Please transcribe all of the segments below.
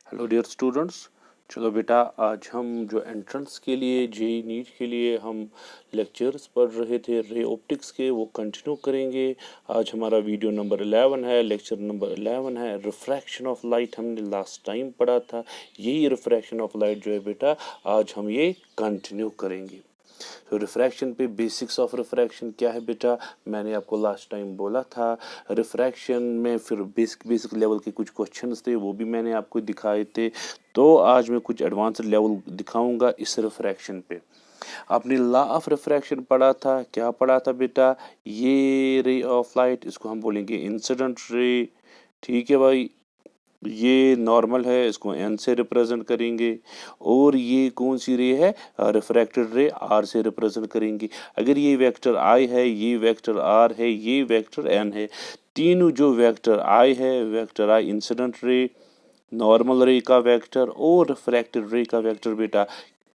Hello dear students. चलो बेटा, आज हम जो एंट्रेंस के लिए जेईई नीट के लिए हम लेक्चर्स पढ़ रहे थे रे ऑप्टिक्स के, वो कंटिन्यू करेंगे। आज हमारा वीडियो नंबर 11 है, लेक्चर नंबर 11 है। रिफ्रैक्शन ऑफ लाइट हमने लास्ट टाइम पढ़ा था। यही रिफ्रैक्शन ऑफ लाइट जो है बेटा, आज हम ये कंटिन्यू करेंगे। तो रिफ्रैक्शन पे बेसिक्स ऑफ रिफ्रैक्शन क्या है बेटा, मैंने आपको लास्ट टाइम बोला था। रिफ्रैक्शन में फिर बेसिक लेवल के कुछ क्वेश्चंस थे, वो भी मैंने आपको दिखाए थे। तो आज मैं कुछ एडवांस लेवल दिखाऊंगा इस रिफ्रैक्शन पे। आपने लॉ ऑफ रिफ्रैक्शन पढ़ा था, क्या पढ़ा था बेटा? ये रे ऑफ लाइट, इसको हम बोलेंगे इंसिडेंट रे। ठीक है भाई, ये नॉर्मल है, इसको एन से रिप्रेजेंट करेंगे। और ये कौन सी रे है? रिफ्रैक्टेड रे, आर से रिप्रेजेंट करेंगे। अगर ये वेक्टर आई है, ये वेक्टर आर है, ये वेक्टर एन है, तीनों जो वेक्टर आई है, वेक्टर आई इंसिडेंट रे, नॉर्मल रे का वेक्टर और रिफ्रैक्टेड रे का वेक्टर बेटा,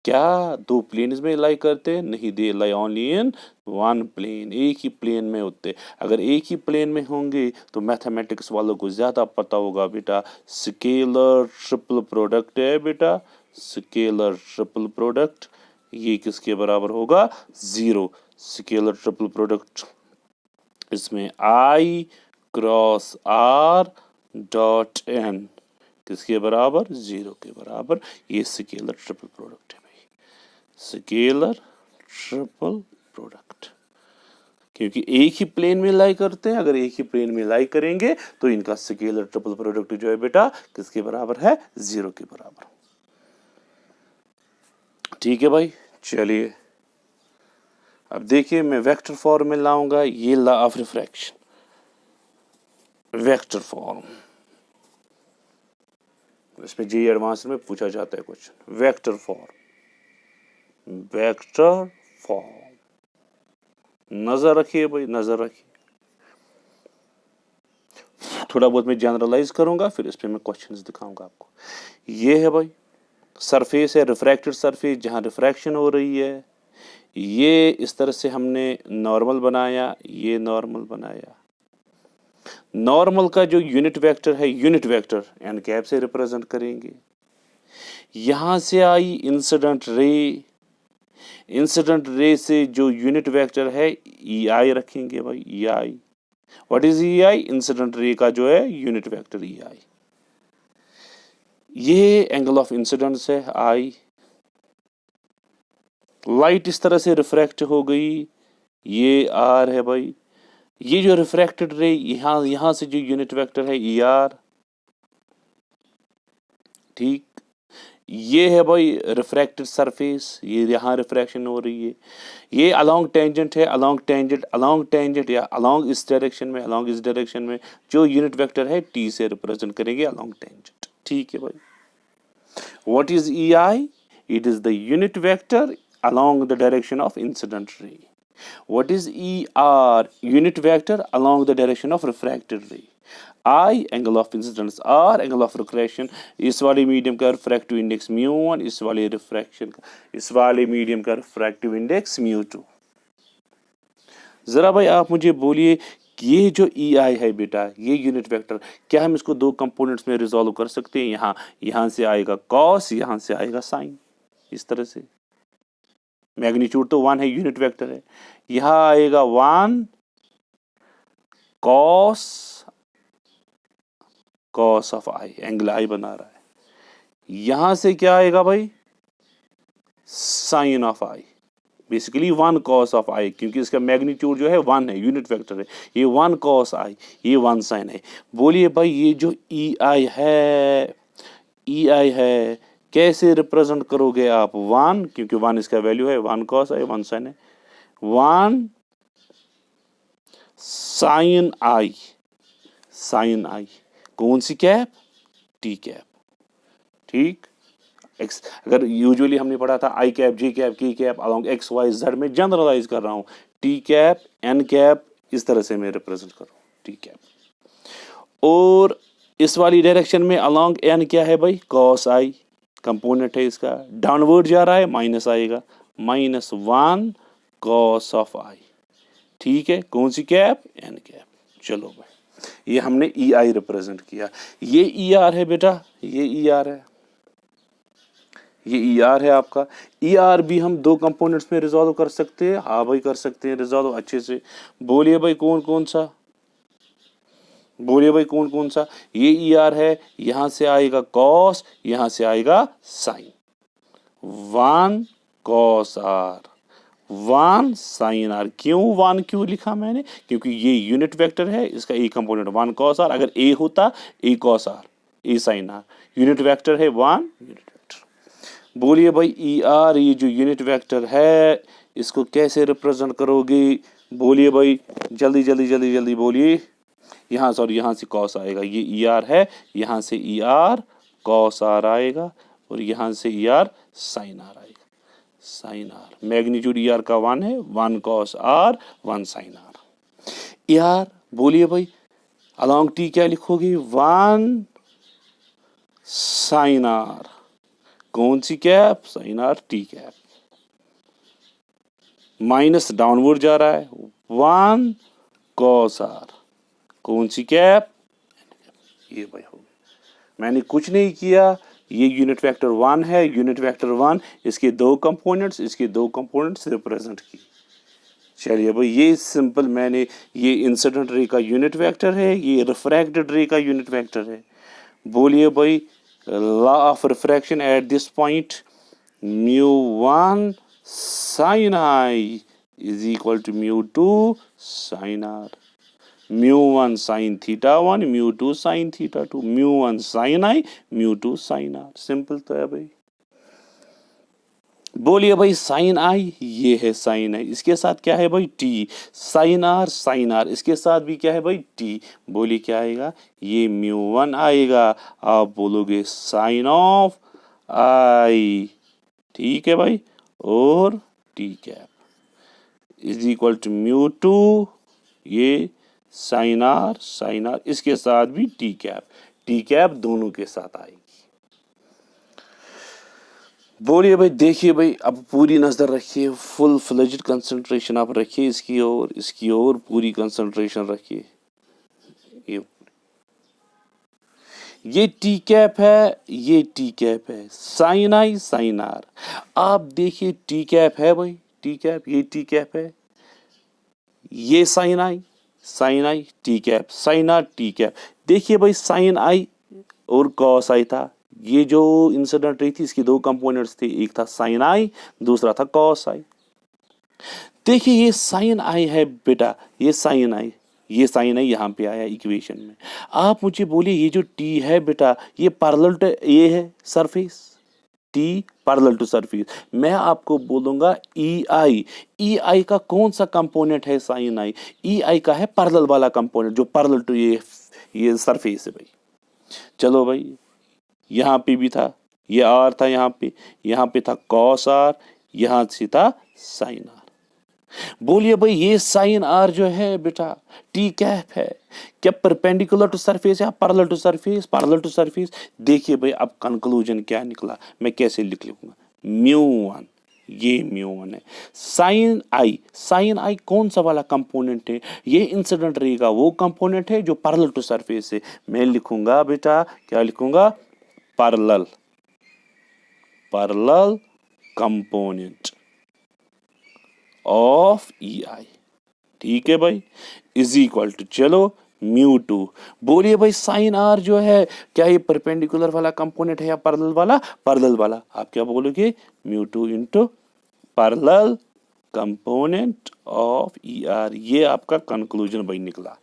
क्या दो प्लेन्स में लाई करते हैं? नहीं, दे लाई ओनली इन वन प्लेन, एक ही प्लेन में होते। अगर एक ही प्लेन में होंगे तो मैथमेटिक्स वालों को ज़्यादा पता होगा बेटा। स्केलर ट्रिपल प्रोडक्ट है बेटा, स्केलर ट्रिपल प्रोडक्ट, ये किसके बराबर होगा? ज़ीरो। स्केलर ट्रिपल प्रोडक्ट, इसमें आई क्रॉस आर डॉट एन किसके बराबर? ज़ीरो के बराबर। ये स्केलर ट्रिपल प्रोडक्ट है भाई, स्केलर ट्रिपल प्रोडक्ट, क्योंकि एक ही प्लेन में लाई करते हैं। अगर एक ही प्लेन में लाई करेंगे तो इनका स्केलर ट्रिपल प्रोडक्ट जो है बेटा किसके बराबर है? ज़ीरो के बराबर। ठीक है भाई, चलिए अब देखिए, मैं वेक्टर फॉर्म में लाऊंगा ये law of refraction. Vector form, इसमें जेईई एडवांस में पूछा जाता है question. Vector form, vector form, नजर रखिए भाई, नजर रखिए। थोड़ा बहुत मैं जनरलाइज करूंगा, फिर इस पे मैं क्वेश्चंस दिखाऊंगा आपको। ये है भाई सरफेस है, रिफ्रैक्टेड सरफेस, जहां रिफ्रैक्शन हो रही है। ये इस तरह से हमने नॉर्मल बनाया, ये नॉर्मल बनाया। नॉर्मल का जो यूनिट वेक्टर है, यूनिट वेक्टर एन कैप से रिप्रेजेंट करेंगे। यहां से आई इंसिडेंट रे, इंसिडेंट रे से जो यूनिट वेक्टर है ई आई रखेंगे भाई, E I. What is E I? Incident ray का जो है यूनिट वेक्टर ई आई। ये एंगल ऑफ इंसिडेंस है आई। लाइट इस तरह से रिफ्रैक्ट हो गई, ये आर है भाई। ये जो रिफ्रैक्टेड रे, यहां से जो यूनिट वेक्टर है ई आर। ठीक, ये है भाई रिफ्रैक्टेड सरफेस, ये यहां रिफ्रैक्शन हो रही है। ये अलोंग टेंजेंट है, अलोंग टेंजेंट, अलोंग टेंजेंट या अलोंग इस डायरेक्शन में, अलोंग इस डायरेक्शन में जो यूनिट वेक्टर है टी से रिप्रेजेंट करेंगे अलोंग टेंजेंट। ठीक है भाई। What is E I? It is the unit vector along the direction of incident रे। What is ER? Unit vector along the direction of refracted ray. I angle of incidence, R angle of refraction। इस वाले medium का refractive index μ1, इस वाले refraction का, इस वाले medium का रिफ्रैक्टिव इंडेक्स μ2। जरा भाई आप मुझे बोलिए कि ये जो ई आई है बेटा, ये यूनिट वेक्टर, क्या हम इसको दो कंपोनेंट्स में रिजॉल्व कर सकते हैं? यहां से आएगा कॉस, यहां से आएगा साइन, इस तरह से। मैग्नीट्यूड तो 1 है, यूनिट वेक्टर है। यहां आएगा 1 cos, cos of I, angle I बना रहा है। यहां से क्या आएगा भाई? Sine of I, basically 1 cos of I, क्योंकि इसका मैग्नीट्यूड जो है 1 है, यूनिट वेक्टर है। ये 1 कॉस आई, ये 1 साइन है। बोलिए भाई, ये जो ई आई है, ई आई है, कैसे रिप्रेजेंट करोगे आप? 1, क्योंकि 1 इसका वैल्यू है, 1 कॉस आई 1 साइन है, 1 साइन आई, साइन आई, कौन सी कैप? T cap. ठीक, एक्स, अगर यूजुअली हमने पढ़ा था i cap, j cap, k cap along x y z, में जनरलाइज कर रहा हूं। टी कैप, एन कैप, इस तरह से मैं रिप्रेजेंट कर रहा हूं, टी कैप। और इस वाली डायरेक्शन में अलोंग एन क्या है भाई? कॉस आई, कंपोनेंट है इसका, डाउनवर्ड जा रहा है, माइनस आएगा, -1 कॉस ऑफ आई। ठीक है, कौन सी कैप? N cap. चलो भाई, ये हमने ई आई रिप्रेजेंट किया। ये ई आर है बेटा, ये ई आर है, ये ई आर है आपका। ई आर भी हम दो कंपोनेंट्स में रिजॉल्व कर सकते हैं। हाँ भाई कर सकते हैं रिजॉल्व अच्छे से। बोलिए भाई कौन कौन सा, बोलिए भाई कौन कौन सा। ये ई आर है, यहां से आएगा कॉस, यहां से आएगा sine. 1 cos r, 1 sine r. क्यों 1 क्यों लिखा मैंने? क्योंकि ये यूनिट वेक्टर है, इसका ए कंपोनेंट 1 कॉस आर। अगर ए होता A cos R, A sine R. Unit vector है 1 यूनिट वेक्टर। बोलिए भाई ई आर, ये जो यूनिट वेक्टर है इसको कैसे रिप्रेजेंट करोगे? बोलिए भाई जल्दी जल्दी जल्दी जल्दी बोलिए। यहाँ सॉरी, यहाँ से कॉस आएगा, ये ई आर है, यहाँ से ई आर कॉस आर आएगा और यहाँ से ई आर साइन आर आएगा। Sine r magnitude e r का 1 है, 1 cos r 1 sine r. E r बोलिए भाई अलॉन्ग टी क्या लिखोगे? 1 साइन आर। कौन सी cap? Sine r t cap. Minus downward जा रहा है, 1 कॉस आर। कौन सी कैप? ये भाई हो गया। मैंने कुछ नहीं किया, ये यूनिट वेक्टर 1 है, यूनिट वेक्टर 1, इसके दो कंपोनेंट्स रिप्रेजेंट की। चलिए भाई ये सिंपल, मैंने ये इंसिडेंट रे का यूनिट वेक्टर है, ये रिफ्रैक्टेड रे का यूनिट वेक्टर है। बोलिए भाई law of refraction at this point, μ1 sin i is equal to μ2 sin r। μ1 sin theta 1, μ2 sin theta 2, μ1 sin i, μ2 sin r। Simple तो है भाई। बोलिए भाई साइन आई, ये है साइन आई, इसके साथ क्या है भाई? टी। साइन आर, इसके साथ भी क्या है भाई? टी। बोलिए क्या आएगा? ये μ1 आएगा। आप बोलोगे साइन ऑफ आई, ठीक है भाई, और T cap is equal to μ2, ये साइन आर, इसके साथ भी टी कैप दोनों के साथ आएगी। बोलिए भाई, देखिए भाई, अब पूरी नजर रखिए, फुल फ्लेज्ड कंसंट्रेशन आप रखिए इसकी ओर पूरी कंसंट्रेशन रखिए। ये टी कैप है, ये टी कैप है, साइन आई साइन आर। आप देखिए टी कैप है भाई, टी कैप, ये टी कैप है, ये sine i t cap, sine r t cap. देखिए भाई साइन आई और कॉस आई था, ये जो इंसिडेंट रे थी इसकी दो कंपोनेंट्स थे, एक था साइन आई, दूसरा था कॉस आई। देखिए ये साइन आई है बेटा, ये साइन आई यहाँ पे आया इक्वेशन में। आप मुझे बोलिए ये जो टी है बेटा, ये पैरेलल टू ये है surface, t parallel to surface. मैं आपको बोलूंगा ई आई का कौन सा कंपोनेंट है? साइन आई। ई आई का है पैरेलल वाला कंपोनेंट जो पैरेलल टू ये सरफेस है भाई। चलो भाई, यहाँ पे भी था, ये आर था, यहाँ पे था कॉस आर, यहाँ से था साइन आर। बोलिए भाई ये साइन आर जो है बेटा टी कैप है, क्या परपेंडिकुलर टू सरफेस या parallel to surface? Parallel to surface. देखिए भाई अब कंक्लूजन क्या निकला, मैं कैसे लिख लूंगा? μ1, ये μ1 है। साइन आई कौन सा वाला कंपोनेंट है? ये इंसिडेंट रे का वो कंपोनेंट है जो पैरेलल टू सरफेस है। मैं लिखूंगा बेटा, क्या लिखूंगा? पैरेलल कंपोनेंट ऑफ ई आई, ठीक है भाई, इज इक्वल टू, चलो μ2। बोलिए भाई साइन आर जो है क्या ये परपेंडिकुलर वाला कंपोनेंट है या पैरेलल वाला? आप क्या बोलोगे? μ2 into parallel component of E R. ये आपका कंक्लूजन भाई निकला।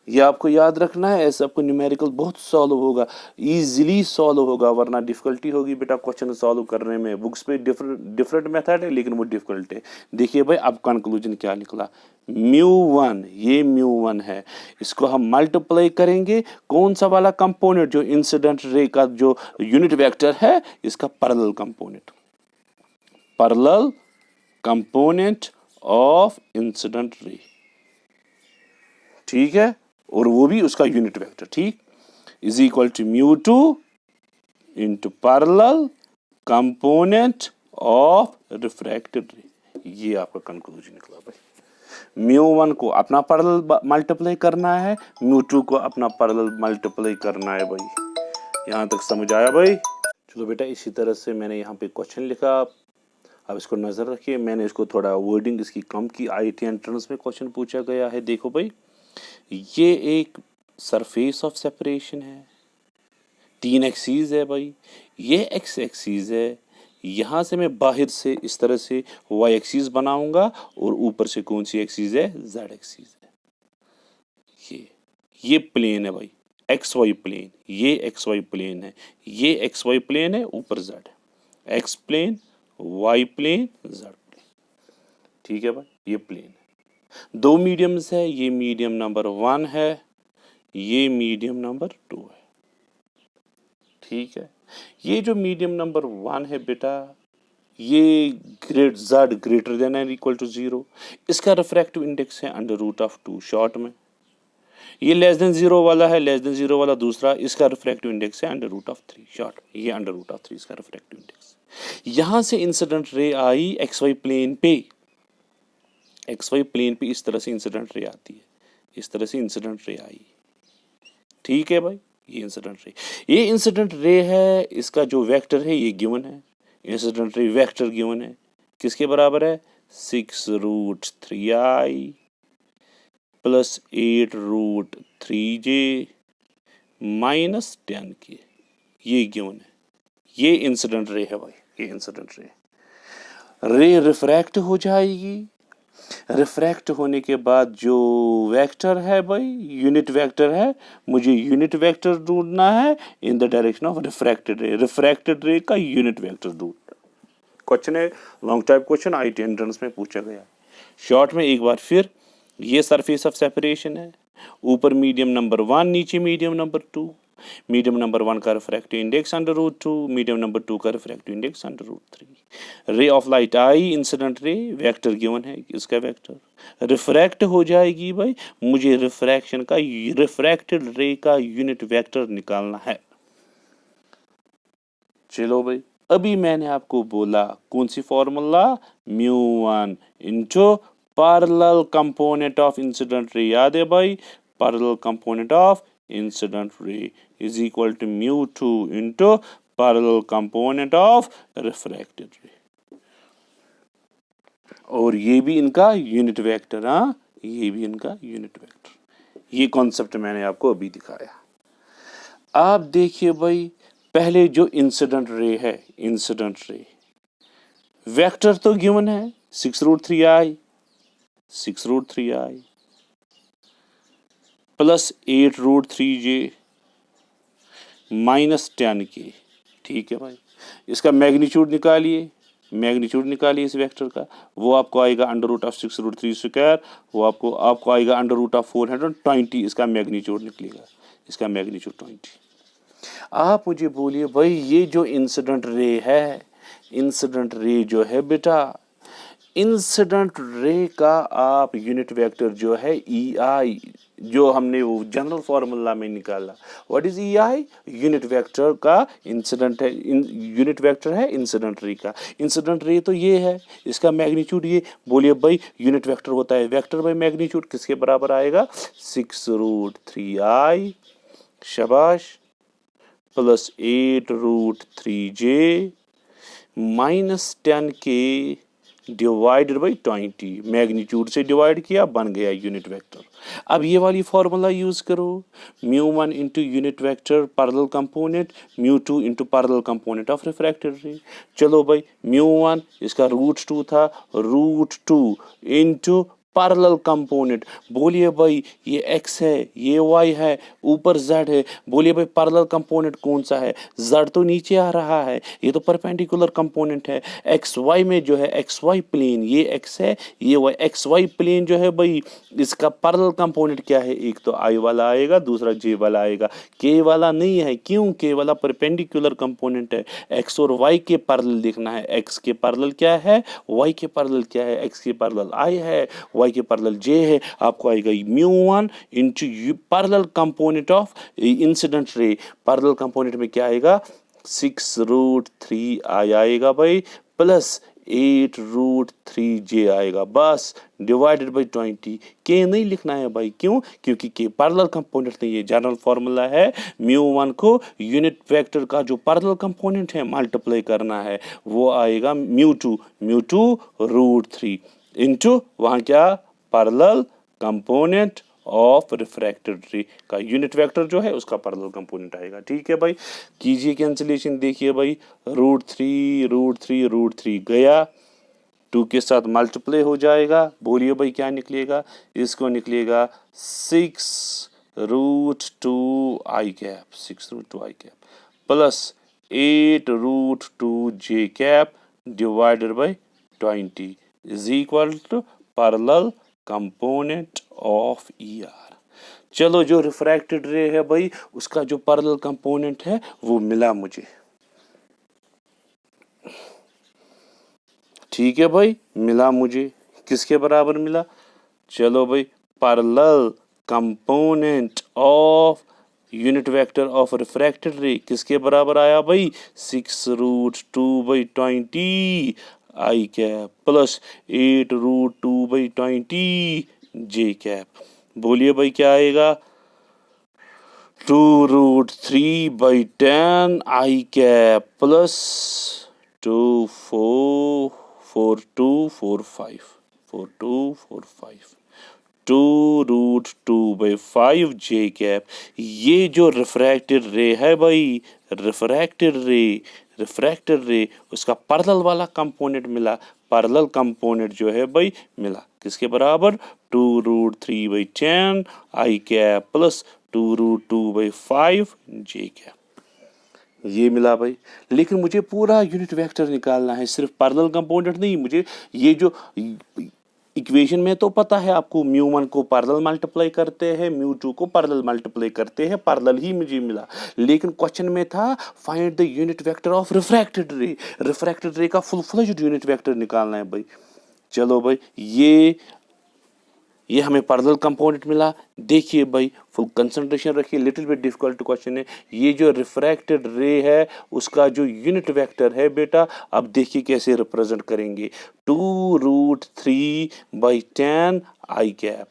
ये आपको याद रखना है, ऐसे आपको न्यूमेरिकल बहुत सॉल्व होगा, इजीली सॉल्व होगा, वरना डिफिकल्टी होगी बेटा क्वेश्चन सॉल्व करने में। बुक्स पे डिफरेंट मेथड है लेकिन वो डिफिकल्ट है। देखिए भाई अब कंक्लूजन क्या निकला? μ1, ये μ1 है, इसको हम मल्टीप्लाई करेंगे कौन सा वाला कंपोनेंट? जो इंसिडेंट रे का जो यूनिट वेक्टर है इसका पैरेलल कंपोनेंट ऑफ इंसिडेंट रे, ठीक है, और वो भी उसका यूनिट वेक्टर, ठीक, is equal to μ2 into parallel component of refracted ray. ये आपका कंक्लूजन निकला भाई। म्यू 1 को अपना पैरेलल मल्टीप्लाई करना है, म्यू 2 को अपना पैरेलल मल्टीप्लाई करना है भाई। यहाँ तक समझ आया भाई? चलो बेटा, इसी तरह से मैंने यहाँ पे क्वेश्चन लिखा, अब इसको नज़र रखिए। मैंने इसको थोड़ा वर्डिंग इसकी कम की, आईटी एंट्रेंस में क्वेश्चन पूछा गया है। देखो भाई, ये एक सरफेस ऑफ सेपरेशन है, 3 एक्सीज है भाई, ये एक्स एक्सीज है। यहाँ से मैं बाहर से इस तरह से वाई एक्सीज बनाऊंगा और ऊपर से कौन सी एक्सीज है? जेड एक्सीज है। ये प्लेन है भाई, एक्स वाई प्लेन, ये एक्स वाई प्लेन है, ये एक्स वाई प्लेन है, ऊपर जेड है, x plane, y plane, z plane. ठीक है भाई, ये प्लेन है। 2 मीडियम्स है, ये मीडियम नंबर 1 है, ये मीडियम नंबर 2 है। ठीक है, ये जो मीडियम नंबर 1 है बेटा, ये great z greater than and equal to 0, इसका रिफ्रैक्टिव इंडेक्स है √2 शॉर्ट में। ये लेस देन 0 वाला है, लेस देन 0 वाला दूसरा, इसका रिफ्रैक्टिव इंडेक्स है √3 शॉर्ट, ये √3 इसका रिफ्रैक्टिव इंडेक्स। यहां से इंसिडेंट रे आई एक्स वाई प्लेन पे, एक्स वाई प्लेन पे इस तरह से इंसिडेंट रे आती है, इस तरह से इंसिडेंट रे आई। ठीक है भाई, ये इंसिडेंट रे, ये इंसिडेंट रे है, इसका जो वेक्टर है ये गिवन है, इंसिडेंट रे वेक्टर गिवन है, किसके बराबर है? 6√3i plus 8√3j minus 10k, ये गिवन है। ये इंसिडेंट रे है भाई, ये इंसिडेंट रे रिफ्रैक्ट हो जाएगी। रिफ्रैक्ट होने के बाद जो वेक्टर है भाई, यूनिट वेक्टर है, मुझे यूनिट वेक्टर ढूंढना है in the direction of refracted रे। रिफ्रैक्टेड रे का यूनिट वेक्टर ढूंढना। क्वेश्चन है, long type question, IT entrance में पूछा गया। शॉर्ट में एक बार फिर, ये सरफेस ऑफ सेपरेशन है, ऊपर मीडियम नंबर 1, नीचे मीडियम नंबर 2। मीडियम नंबर 1 का रिफ्रैक्टिव इंडेक्स √2, मीडियम नंबर 2 का refractive index √3। Ray of light I, incident रे, वेक्टर गिवन है, इसका वेक्टर रिफ्रैक्ट हो जाएगी भाई, मुझे रिफ्रैक्शन का, रिफ्रैक्टेड रे का यूनिट वेक्टर निकालना है। चलो भाई, अभी मैंने आपको बोला कौन सी formula? μ1 into parallel component of incident ray, याद है भाई? Parallel component of incident ray is equal to μ2 into parallel component of refracted ray, और ये भी इनका यूनिट वेक्टर। हाँ, ये भी इनका यूनिट वेक्टर। ये कॉन्सेप्ट मैंने आपको अभी दिखाया। आप देखिए भाई, पहले जो इंसिडेंट रे है, इंसिडेंट रे वेक्टर तो गिवन है 6√3i plus 8√3j minus 10k। ठीक है भाई, इसका मैग्नीट्यूड निकालिए, मैग्नीट्यूड निकालिए इस वेक्टर का, वो आपको आएगा √6√3², वो आपको आएगा √420, इसका मैग्नीट्यूड निकलेगा, इसका मैग्नीट्यूड 20। आप मुझे बोलिए भाई, ये जो इंसिडेंट रे है, इंसिडेंट रे जो है बेटा, इंसिडेंट रे का आप यूनिट वेक्टर जो है EI, जो हमने वो जनरल फार्मूला में निकाला, what is EI? Unit vector का इंसिडेंट है, यूनिट वेक्टर है इंसिडेंट रे का। इंसिडेंट रे तो ये है, इसका मैग्नीट्यूड ये, बोलिए भाई यूनिट वेक्टर होता है वेक्टर बाय मैग्नीट्यूड, किसके बराबर आएगा? 6√3i, शाबाश, plus 8√3j minus 10k divided by 20। Magnitude से डिवाइड किया, बन गया यूनिट वेक्टर। अब ये वाली फॉर्मूला यूज करो, μ1 into unit vector parallel component, μ2 into parallel component of refracted ray. चलो भाई, μ1 इसका √2 था, √2 इंटू पैरेलल कंपोनेंट, बोलिए भाई ये x है, ये y है, ऊपर z है, बोलिए भाई पैरेलल कंपोनेंट कौन सा है? z तो नीचे आ रहा है, ये तो परपेंडिकुलर कंपोनेंट है। xy में जो है xy प्लेन, ये x है, ये y, xy प्लेन जो है भाई, इसका पैरेलल कंपोनेंट क्या है? एक तो i वाला आएगा, दूसरा j वाला आएगा, k वाला नहीं है। क्यों? k वाला परपेंडिकुलर कंपोनेंट है, x और y के पैरेलल देखना है, x के पैरेलल क्या है, y के पैरेलल क्या है, x के पैरेलल i है, y के पैरेलल j है। आपको आएगा μ1 into parallel component of incident ray, parallel component में क्या आएगा? 6√3i आएगा भाई, प्लस 8√3j आएगा बस, डिवाइडेड बाई 20। के नहीं लिखना है भाई, क्यों? क्योंकि के पैरेलल कंपोनेंट नहीं है। जनरल फॉर्मूला है μ1 को यूनिट वेक्टर का जो पैरेलल कंपोनेंट है मल्टीप्लाई करना है, वो आएगा μ2 √3 इंटू वहाँ क्या, पैरेलल कंपोनेंट ऑफ रिफ्रैक्टेड रे का यूनिट वेक्टर जो है उसका पैरेलल कंपोनेंट आएगा। ठीक है भाई, कीजिए कैंसिलेशन। देखिए भाई, √3 गया, 2 के साथ मल्टीप्लाई हो जाएगा। बोलिए भाई क्या निकलेगा? इसको निकलेगा 6√2i plus 8√2j divided by 20 is equal to parallel component of ER। चलो, जो रिफ्रैक्टेड रे है भाई उसका जो पैरेलल कंपोनेंट है वो मिला मुझे। ठीक है भाई, मिला मुझे। किसके बराबर मिला? चलो भाई, parallel component of unit vector of refracted रे किसके बराबर आया भाई? 6√2/20 आई कैप प्लस 8√2/20 जे कैप। बोलिए भाई क्या आएगा? 2√3/10 आई कैप प्लस 4245 2√2/5 जे कैप। ये जो रिफ्रैक्टेड रे है भाई, रिफ्रैक्टेड रे उसका पैरेलल वाला कंपोनेंट मिला। पैरेलल कंपोनेंट जो है भाई मिला किसके बराबर? 2√3/10 आई कैप प्लस 2√2/5 जे कैप। ये मिला भाई। लेकिन मुझे पूरा यूनिट वेक्टर निकालना है, सिर्फ पैरेलल कंपोनेंट नहीं। मुझे ये जो इक्वेशन में तो पता है आपको, μ1 को पैरेलल मल्टीप्लाई करते हैं, μ2 को पैरेलल मल्टीप्लाई करते हैं, पैरेलल ही मुझे मिला। लेकिन क्वेश्चन में था find the unit vector of refracted रे का फुल फ्लेज्ड यूनिट वेक्टर निकालना है भाई। चलो भाई, ये हमें पैरेलल कंपोनेंट मिला। देखिए भाई, फुल कंसंट्रेशन रखिए, लिटिल बिट डिफिकल्ट क्वेश्चन है। ये जो रिफ्रैक्टेड रे है उसका जो यूनिट वेक्टर है बेटा, अब देखिए कैसे रिप्रेजेंट करेंगे। 2√3/10 आई कैप,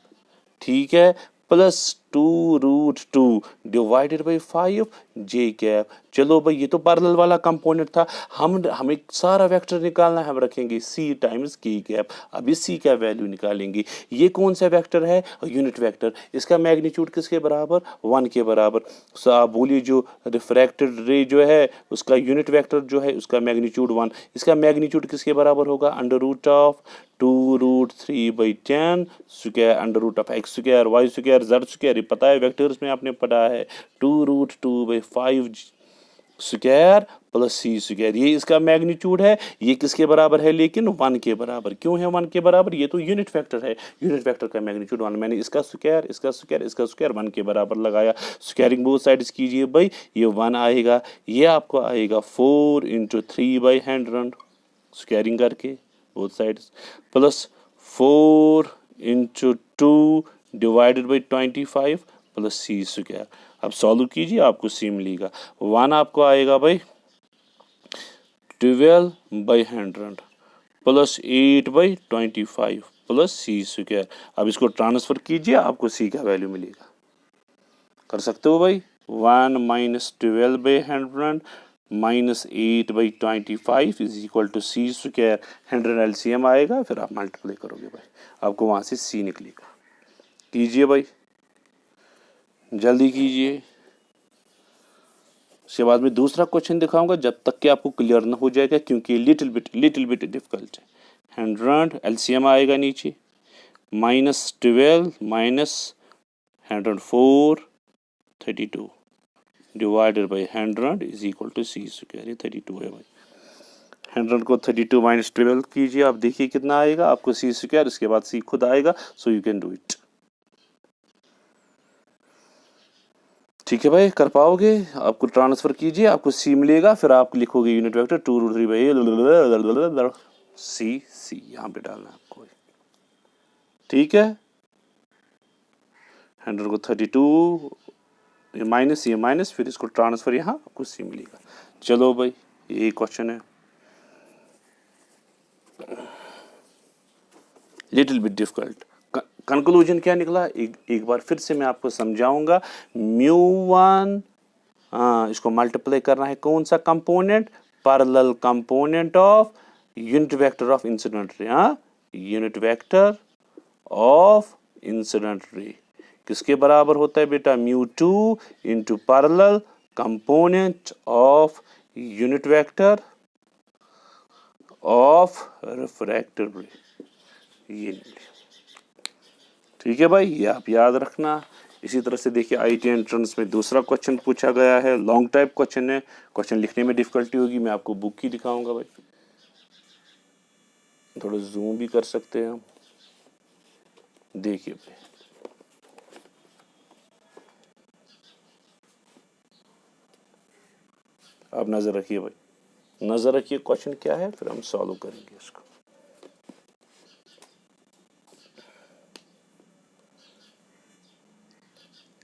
ठीक है, plus 2√2 divided by 5 J cap. चलो भाई, ये तो पैरेलल वाला कंपोनेंट था। हमें सारा वेक्टर निकालना है, हम रखेंगे c टाइम्स k कैप। अभी c का वैल्यू निकालेंगे। ये कौन सा वेक्टर है? Unit vector. इसका मैग्नीट्यूड किसके बराबर? 1 के बराबर। सो आप बोलिए जो रिफ्रैक्टेड रे जो है उसका यूनिट वेक्टर जो है उसका मैग्नीट्यूड 1। इसका मैग्नीट्यूड किसके बराबर होगा? √2 2√3/10 स्क्वायर √x², y², z²। पता है वेक्टर्स में आपने पढ़ा है। 2√2/5 स्क्वायर प्लस c स्क्वायर, ये इसका मैग्नीट्यूड है। ये किसके बराबर है? लेकिन 1 के बराबर। क्यों है 1 के बराबर? ये तो यूनिट वेक्टर है, यूनिट वेक्टर का मैग्नीट्यूड 1। मैंने इसका स्क्वायर 1 के बराबर लगाया। स्क्वायरिंग बोथ साइड्स कीजिए भाई, ये 1 आएगा, ये आपको आएगा 4 × 3/100 स्क्वायरिंग करके both sides, plus 4 × 2 divided by 25 plus c square. अब सॉल्व कीजिए, आपको c मिलेगा। 1 आपको आएगा भाई 12/100 प्लस 8/25 प्लस c स्क्वायर। अब इसको ट्रांसफर कीजिए, आपको c का वैल्यू मिलेगा। कर सकते हो भाई। 1 - 12/100 - 8/25 is equal to c square. 100 LCM आएगा, फिर आप मल्टीप्लाई करोगे भाई, आपको वहां से c निकलेगा। कीजिए भाई, जल्दी कीजिए। उसके बाद में दूसरा क्वेश्चन दिखाऊंगा जब तक कि आपको क्लियर ना हो जाएगा, क्योंकि लिटिल बिट डिफिकल्ट है। 100 LCM आएगा नीचे, -12 - 104 32 divided by 100 is equal to c square. ये 32 है भाई। 100 को 32 - 12 कीजिए, आप देखिए कितना आएगा आपको c स्क्वायर। इसके बाद c खुद आएगा, so you can do it. ठीक है भाई, कर पाओगे। आपको ट्रांसफर कीजिए, आपको c मिलेगा, फिर आप लिखोगे यूनिट वेक्टर 2√3/8 c यहाँ पे डालना है आपको। ठीक है, 100 को 32 ये माइनस फिर इसको ट्रांसफर, यहाँ आपको c मिलेगा। चलो भाई, ये क्वेश्चन है। Little bit difficult. कंक्लूजन क्या निकला, एक बार फिर से मैं आपको समझाऊंगा। μ1 इसको मल्टीप्लाई करना है कौन सा component, parallel component of unit vector of incident ray. Unit vector of incident ray किसके बराबर होता है बेटा, μ2 into parallel component of unit vector of refractive ray. ये ठीक है भाई, ये आप याद रखना। इसी तरह से देखिए आईटी एंट्रेंस में दूसरा क्वेश्चन पूछा गया है, लॉन्ग टाइप क्वेश्चन है, क्वेश्चन लिखने में डिफिकल्टी होगी, मैं आपको बुक ही दिखाऊंगा भाई, थोड़ा जूम भी कर सकते हैं हम। देखिए भाई, आप नजर रखिए भाई, नजर रखिए क्वेश्चन क्या है, फिर हम सॉल्व करेंगे इसको।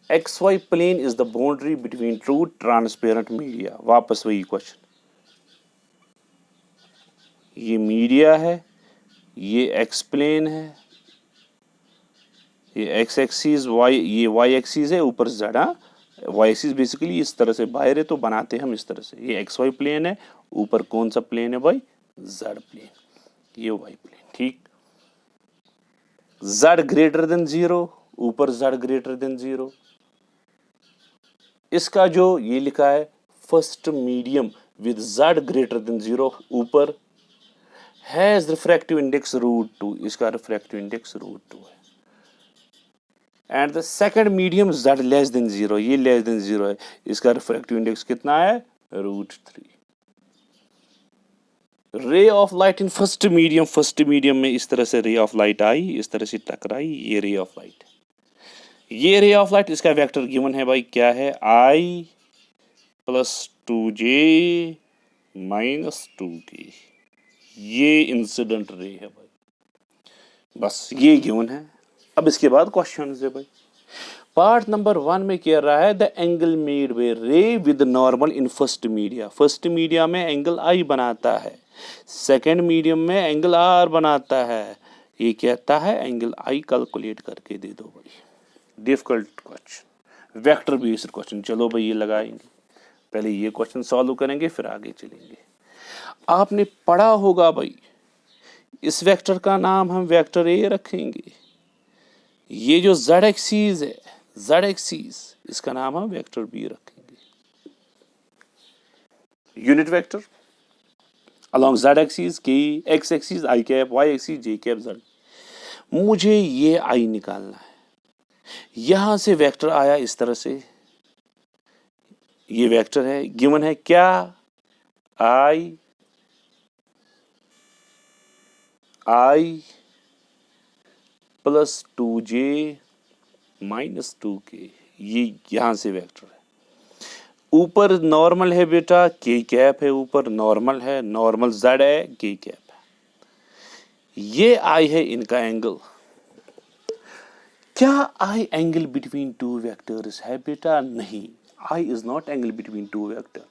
XY plane is the boundary between two transparent media। वापस वही क्वेश्चन, ये मीडिया है, ये एक्स प्लेन है, ये एक्स एक्सिस वाई, ये वाई एक्सिस है, ऊपर जेड। वाई एक्सिस बेसिकली इस तरह से बाहर है तो बनाते हैं हम इस तरह से। ये एक्स वाई प्लेन है, ऊपर कौन सा प्लेन है भाई, जेड प्लेन, ये वाई प्लेन। ठीक, जेड ग्रेटर देन 0, ऊपर जेड ग्रेटर देन 0। इसका जो ये लिखा है first medium with Z greater then 0 ऊपर हैज रिफ्रैक्टिव इंडेक्स √2, इसका रिफ्रैक्टिव इंडेक्स √2 है। And the second medium Z less than 0, ये लेस देन 0 है, इसका रिफ्रैक्टिव इंडेक्स कितना है, √3। Ray of light in first medium में इस तरह से रे ऑफ लाइट आई, इस तरह से टकराई, ये रे ऑफ लाइट, ये रे ऑफ लाइट, इसका वेक्टर गिवन है भाई, क्या है, I + 2J - 2K, ये इंसिडेंट रे है भाई, बस ये गिवन है। अब इसके बाद क्वेश्चन है भाई, पार्ट नंबर 1 में कह रहा है द एंगल मेड बाय रे with normal in first media. First media में एंगल I बनाता है, सेकेंड मीडियम में एंगल R बनाता है। ये कहता है एंगल I कैलकुलेट करके दे दो भाई। Difficult question, vector based question. चलो भाई ये लगाएंगे, पहले ये क्वेश्चन सॉल्व करेंगे फिर आगे चलेंगे। आपने पढ़ा होगा भाई, इस वेक्टर का नाम हम वेक्टर A रखेंगे। ये जो z एक्सिस है, z एक्सिस, इसका नाम हम वेक्टर B रखेंगे। Unit vector along z axis K, x axis I cap, y axis J cap z। मुझे ये I निकालना है। यहां से वेक्टर आया इस तरह से, ये वेक्टर है, गिवन है क्या, I + 2J - 2K, ये यहां से वेक्टर है। ऊपर नॉर्मल है बेटा, K कैप है, ऊपर नॉर्मल है, नॉर्मल Z है, K कैप है। ये I है इनका एंगल। क्या I angle between two vectors है बेटा, नहीं, I is not angle between two vectors.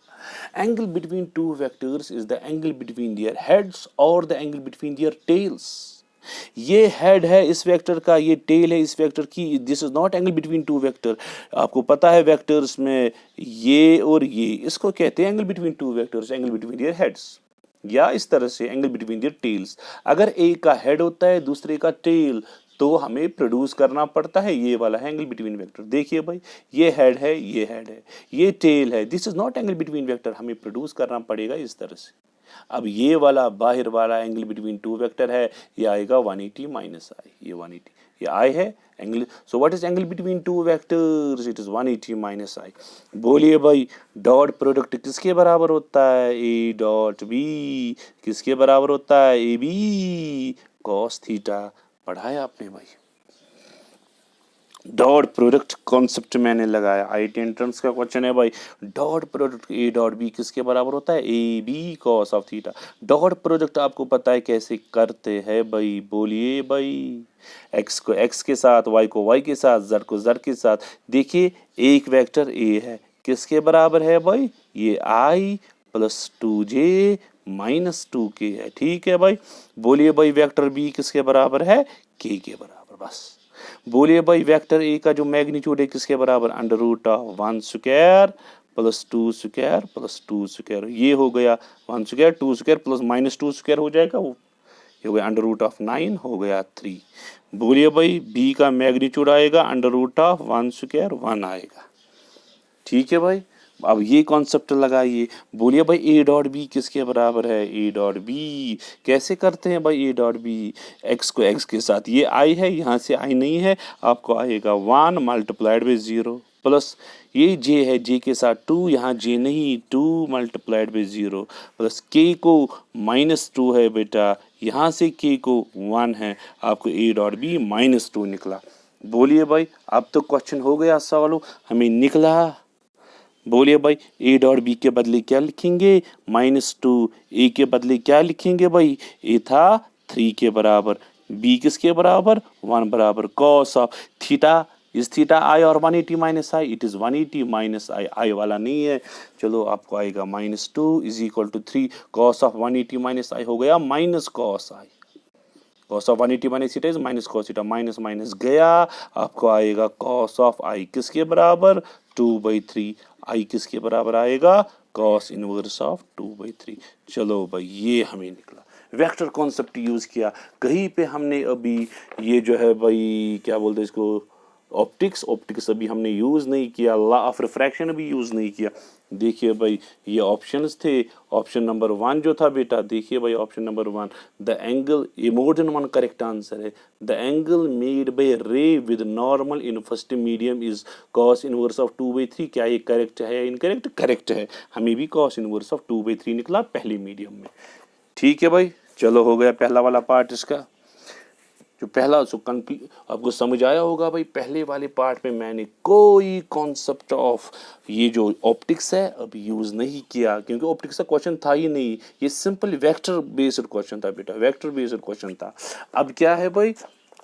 Angle between two vectors is the angle between their heads or the angle between their tails. ये head है इस vector का, ये tell है इस वेक्टर की। This is naught angle between two vector. आपको पता है वेक्टर्स में ये और ये, इसको कहते हैं angle between two vectors, angle between their heads, या इस तरह से एंगल बिटवीन देयर टेल्स। अगर एक का हेड होता है दूसरे का टेल, तो हमें प्रोड्यूस करना पड़ता है ये वाला एंगल बिटवीन वेक्टर। देखिए भाई, ये हेड है, ये हेड है, ये टेल है, this is naught angle between vector, हमें प्रोड्यूस करना पड़ेगा इस तरह से। अब ये वाला बाहर वाला एंगल बिटवीन टू वेक्टर है, ये आएगा 180 - I, ये 180, ये I है angle. So what is angle between two vectors, it is 180 - I। बोलिए भाई, डॉट प्रोडक्ट किसके बराबर होता है, A.B किसके बराबर होता है, AB cos थीटा। पढ़ाया आपने भाई, डॉट प्रोडक्ट कॉन्सेप्ट मैंने लगाया। आईटी एंट्रेंस का क्वेश्चन है भाई, डॉट प्रोडक्ट A.B किसके बराबर होता है, AB cos of theta. Dot product आपको पता है कैसे करते हैं भाई, बोलिए भाई, x को x के साथ, y को y के साथ, z को z के साथ। देखिए एक वेक्टर A है, किसके बराबर है भाई, ये I plus 2j minus 2k है। ठीक है भाई। बोलिए भाई वेक्टर बी किसके बराबर है? k के बराबर। बस बोलिए भाई वेक्टर ए का जो मैग्नीट्यूड है किसके बराबर? Under root of 1 square plus 2 square plus 2 square. ये हो गया 1 square 2 square plus minus 2 square हो जाएगा, वो ये हो गया अंडर रूट ऑफ 9 हो गया 3। बोलिए भाई बी का मैग्नीट्यूड आएगा अंडर रूट ऑफ 1 स्क्वायर 1 आएगा। ठीक है भाई। अब ये कॉन्सेप्ट लगाइए। बोलिए भाई ए डॉट बी किसके बराबर है? ए डॉट बी कैसे करते हैं भाई? ए डॉट बी एक्स को एक्स के साथ, ये आई है यहाँ से आई नहीं है, आपको आएगा 1 मल्टीप्लाइड बाई 0 प्लस ये जे है जे के साथ 2, यहाँ जे नहीं 2 मल्टीप्लाइड बाई 0 प्लस के को -2 है बेटा, यहाँ से के को 1 है, आपको ए डॉट बी -2 निकला। बोलिए भाई अब तो क्वेश्चन हो गया सॉल्व, हमें निकला। बोलिए भाई ए डॉट बी के बदले क्या लिखेंगे? -2। ए के बदले क्या लिखेंगे भाई? ए था 3 के बराबर, बी किसके बराबर? 1 बराबर cos of theta is theta I और 180 minus I, it is 180 minus I, I वाला नहीं है। चलो आपको आएगा -2 is equal to 3 cos of 180 minus I हो गया minus cos I. Cos of 180 minus theta is minus cos theta, minus minus गया, आपको आएगा कॉस ऑफ आई किसके बराबर? 2/3। आई किसके बराबर आएगा? Cos inverse of 2/3। चलो भाई ये हमें निकला। वेक्टर कॉन्सेप्ट यूज किया। कहीं पे हमने अभी ये जो है भाई क्या बोलते हैं इसको, ऑप्टिक्स अभी हमने यूज नहीं किया, लॉ ऑफ रिफ्रैक्शन भी यूज नहीं किया। देखिए भाई ये ऑप्शंस थे। ऑप्शन नंबर 1 जो था बेटा, देखिए भाई ऑप्शन नंबर 1, द एंगल, ये मोर देन 1 करेक्ट आंसर है। द एंगल मेड बाय रे with normal in first medium is cos inverse of 2/3। क्या ये करेक्ट है या इनकरेक्ट? करेक्ट है, हमें भी कॉस इनवर्स ऑफ 2/3 निकला पहले मीडियम में। ठीक है भाई, चलो हो गया पहला वाला पार्ट इसका। जो पहला आपको समझ आया होगा भाई, पहले वाले पार्ट में मैंने कोई कॉन्सेप्ट ऑफ ये जो ऑप्टिक्स है अभी यूज नहीं किया, क्योंकि ऑप्टिक्स का क्वेश्चन था ही नहीं, ये सिंपल वेक्टर बेस्ड क्वेश्चन था बेटा, वेक्टर बेस्ड क्वेश्चन था। अब क्या है भाई,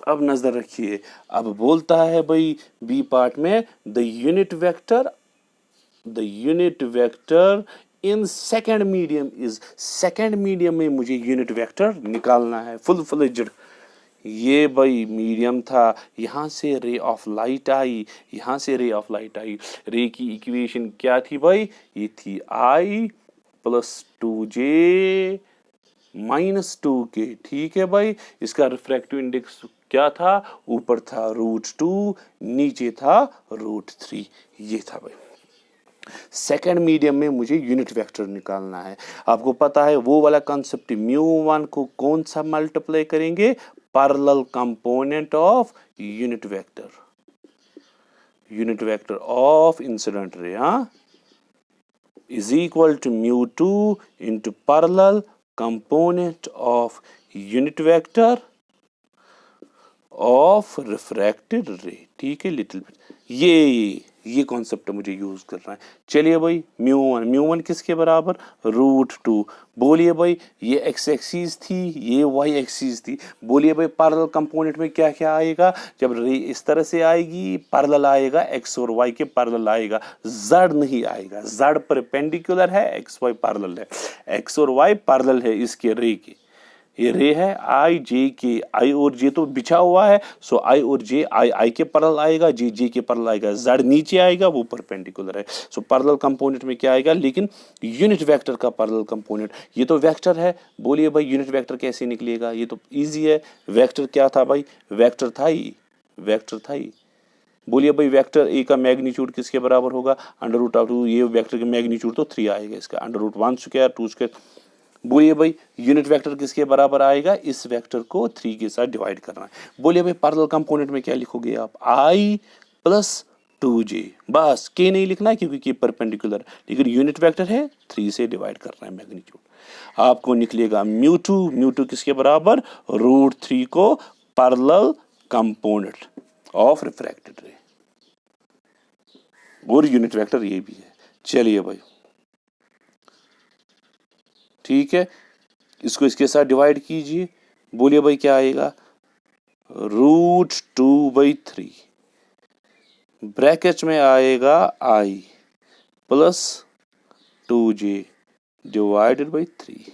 अब नजर रखिए, अब बोलता है भाई बी पार्ट में the unit vector in second medium is, second medium में मुझे यूनिट वेक्टर निकालना है फुल फ्लेज्ड। ये भाई मीडियम था, यहाँ से रे ऑफ लाइट आई, यहाँ से रे ऑफ लाइट आई। रे की इक्वेशन क्या थी भाई? ये थी I + 2J - 2K। ठीक है भाई, इसका रिफ्रैक्टिव इंडेक्स क्या था? ऊपर था √2, नीचे था √3। ये था भाई सेकेंड मीडियम में मुझे यूनिट वेक्टर निकालना है। आपको पता है वो वाला कंसेप्ट, μ1 को कौन सा मल्टीप्लाई करेंगे? Parallel component of unit vector of incident ray, हाँ, is equal to μ2 into parallel component of unit vector of refracted ray. ठीक है, लिटिल बिट ये कॉन्सेप्ट मुझे यूज करना है। चलिए भाई μ1 किसके बराबर? √2। बोलिए भाई ये x एक्सिस थी, ये y एक्सिस थी। बोलिए भाई पैरेलल कंपोनेंट में क्या क्या आएगा? जब रे इस तरह से आएगी पैरेलल आएगा, x और y के पैरेलल आएगा, z नहीं आएगा, z परपेंडिकुलर है, xy पैरेलल है, x और y पैरेलल है इसके रे के। ये रे है I J के, I और J तो बिछा हुआ है, सो I और J I के पैरेलल आएगा, J के पैरेलल आएगा, Z नीचे आएगा, वो परपेंडिकुलर है। सो पैरेलल कंपोनेंट में क्या आएगा? लेकिन यूनिट वेक्टर का पैरेलल कंपोनेंट, ये तो वेक्टर है। बोलिए भाई यूनिट वेक्टर कैसे निकलेगा? ये तो इजी है। वेक्टर क्या था भाई? वेक्टर था ही। बोलिए भाई वेक्टर ए का मैग्नीट्यूड किसके बराबर होगा? √2। ये वेक्टर का मैग्नीट्यूड तो 3 आएगा, इसका √1 स्क्वायर 2 स्क्वायर। बोलिए भाई यूनिट वेक्टर किसके बराबर आएगा? इस वेक्टर को 3 के साथ डिवाइड करना है। बोलिए भाई पैरेलल कंपोनेंट में क्या लिखोगे आप? I + 2J। बस के नहीं लिखना है क्योंकि के परपेंडिकुलर, लेकिन यूनिट वेक्टर है, 3 से डिवाइड करना है मैग्नीट्यूड। आपको निकलेगा μ2 किसके बराबर? √3 को parallel component of refracted ray, और यूनिट वेक्टर ये भी है। चलिए भाई ठीक है, इसको इसके साथ डिवाइड कीजिए। बोलिए भाई क्या आएगा? √2/3 ब्रैकेट में आएगा I + 2J डिवाइडेड बाई 3,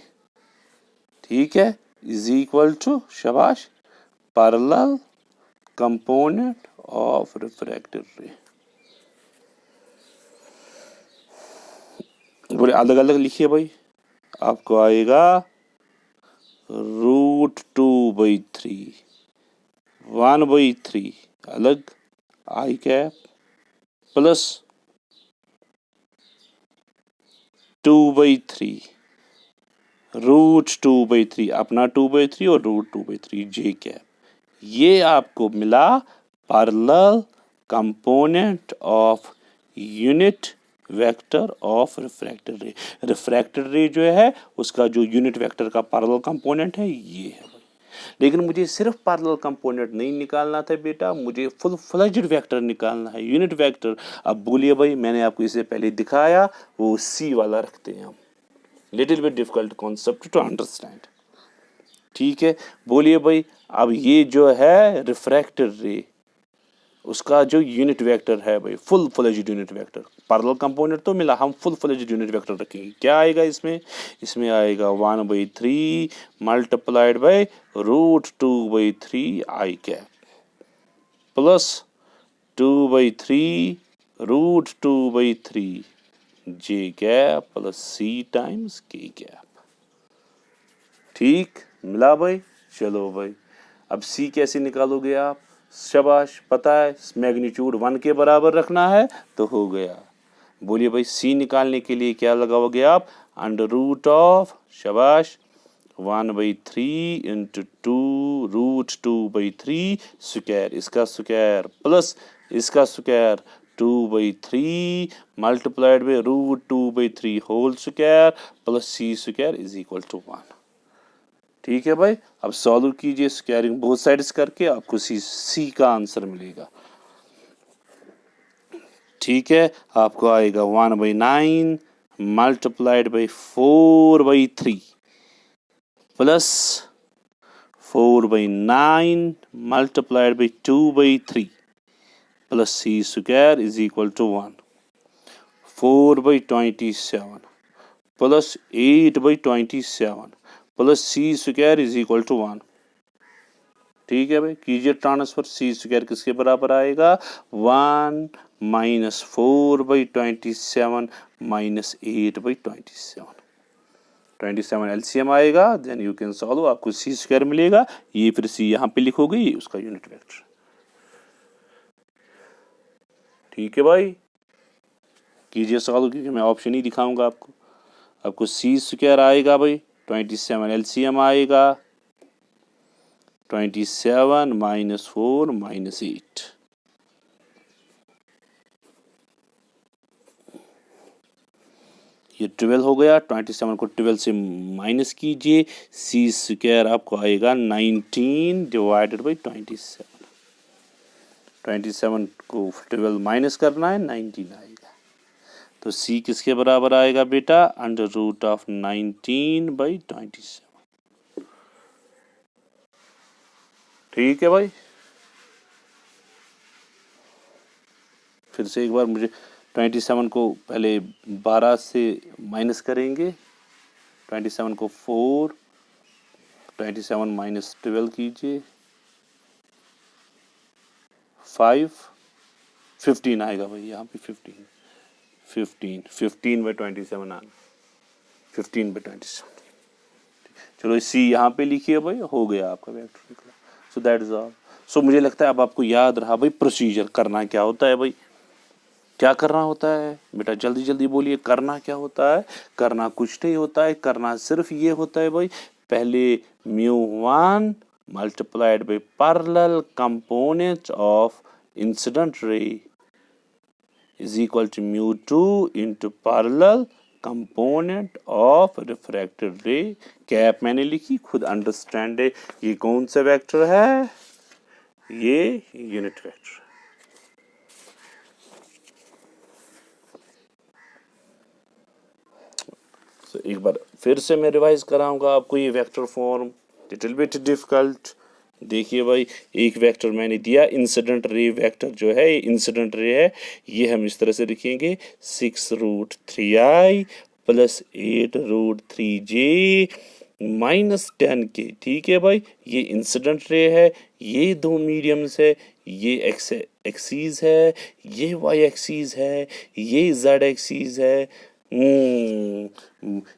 ठीक है, इज इक्वल टू, शाबाश, पैरेलल कंपोनेंट ऑफ रिफ्रैक्टेड रे। बोले अलग अलग लिखिए भाई, आपको आएगा √2/3, 1/3 अलग, आई कैप प्लस 2/3, √2/3 अपना 2/3 और √2/3 जे कैप। ये आपको मिला parallel component of unit vector of refracted रे। रिफ्रैक्टेड रे जो है उसका जो यूनिट वेक्टर का पैरेलल कंपोनेंट है ये है भाई। लेकिन मुझे सिर्फ पैरेलल कंपोनेंट नहीं निकालना था बेटा, मुझे फुल फ्लेज्ड वेक्टर निकालना है, यूनिट वेक्टर। अब बोलिए भाई, मैंने आपको इससे पहले दिखाया, वो सी वाला रखते हैं हम, little bit difficult concept to understand, ठीक है। बोलिए भाई, अब ये जो है रिफ्रैक्टेड रे, उसका जो यूनिट वेक्टर है भाई, full fledged unit vector, parallel component तो मिला, हम फुल फ्लेज्ड यूनिट वेक्टर रखेंगे। क्या आएगा इसमें? इसमें आएगा 1/3 multiplied by √2/3 i cap plus 2/3 √2/3 j cap plus c times k cap, ठीक मिला भाई। चलो भाई, अब सी कैसे निकालोगे आप? शाबाश, पता है मैग्नीट्यूड 1 के बराबर रखना है तो हो गया। बोलिए भाई, सी निकालने के लिए क्या लगाओगे आप? अंडर रूट ऑफ, शाबाश, 1/3 इंटू 2√2/3 स्क्वायर, इसका स्क्वायर प्लस इसका square 2/3 multiplied by √2/3 whole square plus c square is equal to 1, ठीक है भाई। अब सॉल्व कीजिए स्क्वायरिंग बोथ साइड्स करके, आपको सी का आंसर मिलेगा, ठीक है। आपको आएगा 1/9 multiplied by 4/3 plus 4/9 multiplied by 2/3 plus c square is equal to 1, 4/27 plus 8/27 plus c square is equal to 1, ठीक है भाई। कीजिए ट्रांसफर, सी स्क्वायर किसके बराबर आएगा? 1 माइनस 4/27 माइनस 8/27, 27 एलसीएम आएगा, देन यू कैन सॉल्व, आपको सी स्क्वायर मिलेगा। ये फिर सी यहाँ पे लिखोगे, ये उसका यूनिट वेक्टर, ठीक है भाई। कीजिए सॉल्व, क्योंकि मैं ऑप्शन ही दिखाऊंगा आपको। आपको सी स्क्वायर आएगा भाई, 27 एलसीएम आएगा, 27 माइनस 4 माइनस 8, ये 12 हो गया। 27 को 12 से माइनस कीजिए, सी स्क्वायर आपको आएगा 19 डिवाइडेड बाई 27, 27 को 12 माइनस करना है, 19 आएगा। तो सी किसके बराबर आएगा बेटा? अंडर रूट ऑफ 19/27, ठीक है भाई। फिर से एक बार, मुझे 27 को पहले 12 से माइनस करेंगे, 27 को 4, 27 माइनस 12 कीजिए, 5, 15 आएगा भाई, यहाँ पे 15/27 आना, 15/27। चलो सी यहाँ पे लिखिए भाई, हो गया आपका वेक्टर निकला। So that is all. So मुझे लगता है अब आपको याद रहा भाई प्रोसीजर करना क्या होता है भाई। क्या करना होता है बेटा? जल्दी जल्दी बोलिए, करना क्या होता है? करना कुछ नहीं होता है, करना सिर्फ ये होता है भाई, पहले μ1 multiplied by parallel component of incident ray is equal to μ2 into parallel component of refracted ray. Cap मैंने लिखी, खुद अंडरस्टैंड है ये कौन सा वेक्टर है, ये यूनिट वेक्टर। तो एक बार फिर से मैं रिवाइज कराऊंगा आपको ये vector form, little bit difficult. देखिए भाई, एक वेक्टर मैंने दिया, इंसिडेंट रे वेक्टर जो है, ये इंसिडेंट रे है, ये हम इस तरह से लिखेंगे 6√3i plus 8√3J minus 10K। ठीक है भाई, ये इंसिडेंट रे है, ये दो मीडियम्स है, ये एक्स एक्सीज है, ये वाई एक्सीज है, ये जेड एक्सीज है।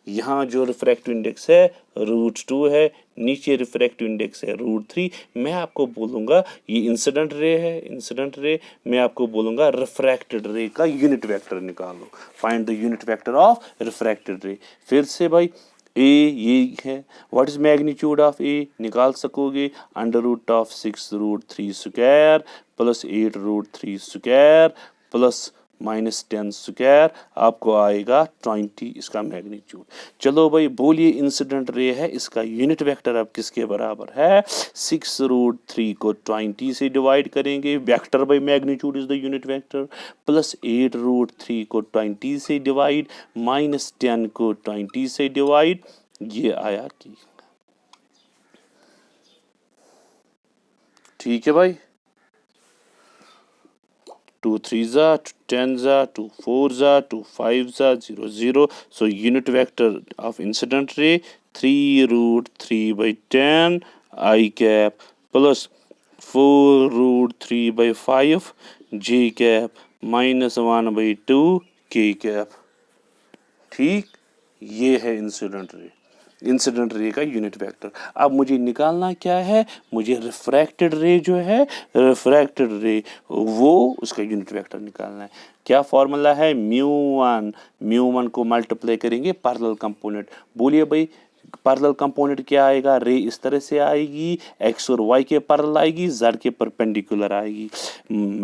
यहाँ जो रिफ्रैक्टिव इंडेक्स है √2 है, नीचे रिफ्रैक्टिव इंडेक्स है √3। मैं आपको बोलूँगा ये इंसिडेंट रे है, इंसिडेंट रे। मैं आपको बोलूँगा रिफ्रैक्टेड रे का यूनिट वेक्टर निकालो, find the unit vector of refracted रे। फिर से भाई ए ये है, व्हाट इज मैग्नीट्यूड ऑफ ए निकाल सकोगे, √6√3² प्लस 8√3² प्लस -10² आपको आएगा 20 इसका मैग्नीट्यूड। चलो भाई बोलिए इंसिडेंट रे है, इसका यूनिट वेक्टर अब किसके बराबर है? 6√3 को 20 से डिवाइड करेंगे, vector by magnitude is the unit vector, plus 8√3 को 20 से डिवाइड, -10 को 20 से डिवाइड, ये आया कि। ठीक है भाई, 2 3s 2 10s 2 4s 2 5s 0 0। So unit vector of incident ray 3√3/10 I cap plus 4√3/5 J cap minus 1/2 K cap। ठीक, ये है इंसिडेंट रे, इंसिडेंट रे का यूनिट वेक्टर। अब मुझे निकालना क्या है? मुझे रिफ्रैक्टेड रे जो है, रिफ्रैक्टेड रे वो उसका यूनिट वेक्टर निकालना है। क्या फॉर्मूला है? म्यू वन को मल्टीप्लाई करेंगे पैरेलल कंपोनेंट। बोलिए भाई पैरेलल कंपोनेंट क्या आएगा? रे इस तरह से आएगी, एक्स और वाई के पैरेलल आएगी, जेड के परपेंडिकुलर आएगी।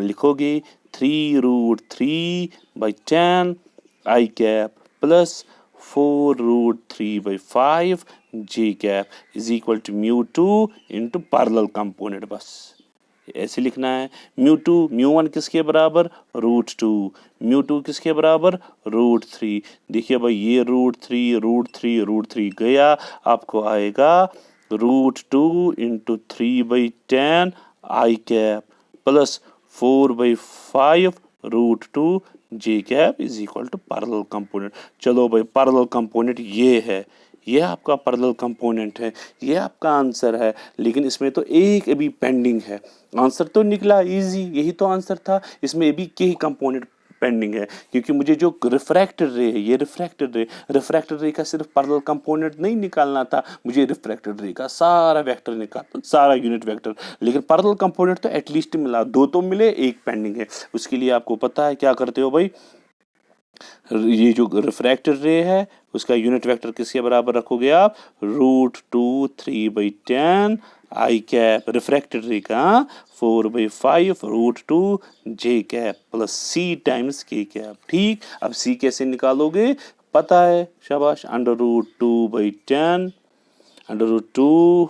लिखोगे 3√3/10 I cap plus 4√3/5 J cap is equal to μ2 into parallel component. बस ऐसे लिखना है। म्यू वन किसके बराबर? √2। म्यू2 किसके बराबर? √3। देखिए भाई ये √3 गया, आपको आएगा √2 into 3/10 i cap plus 4/5 √2 J cap is equal to parallel component. चलो भाई पैरेलल कंपोनेंट ये है, ये आपका पैरेलल कंपोनेंट है, ये आपका आंसर है। लेकिन इसमें तो एक अभी पेंडिंग है। आंसर तो निकला इजी, यही तो आंसर था, इसमें अभी के ही कंपोनेंट पेंडिंग है, क्योंकि मुझे जो रिफ्रैक्टेड रे है, ये रिफ्रैक्टेड रे का सिर्फ पैरेलल कंपोनेंट नहीं निकालना था, मुझे रिफ्रैक्टेड रे का सारा वेक्टर निकालना, सारा यूनिट वेक्टर। लेकिन पैरेलल कंपोनेंट तो एटलीस्ट मिला, दो तो मिले, एक पेंडिंग है। उसके लिए आपको पता है क्या करते हो भाई, ये जो रिफ्रैक्टेड रे है उसका यूनिट वेक्टर किसके बराबर रखोगे आप? √2 3/10 आई कैप, रिफ्रैक्टेड रे का 4/5 √2 J cap plus C times K cap. ठीक, अब C कैसे निकालोगे? पता है, शाबाश। √2/10 √2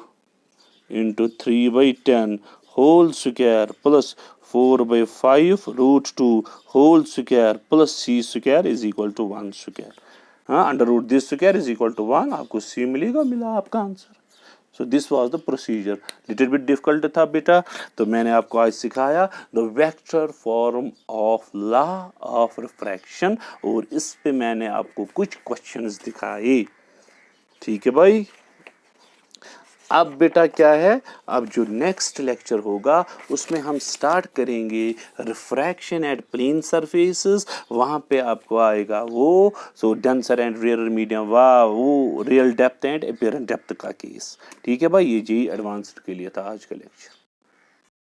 into 3/10 whole square plus 4/5 √2 whole square plus C square is equal to 1 square। हाँ, under root this square is equal to 1, आपको C मिलेगा, मिला आपका answer. So this was the procedure. Little bit difficult था बेटा, तो मैंने आपको आज सिखाया the vector form of law of refraction, और इस पे मैंने आपको कुछ क्वेश्चंस दिखाए। ठीक है भाई। अब बेटा क्या है, अब जो नेक्स्ट लेक्चर होगा उसमें हम स्टार्ट करेंगे रिफ्रैक्शन एट प्लेन सरफेसेस। वहाँ पे आपको आएगा वो डेंसर एंड रेयर मीडियम, वाह, वो रियल डेप्थ एंड अपीयरेंट डेप्थ का केस। ठीक है भाई, ये जी एडवांस्ड के लिए था आज का लेक्चर।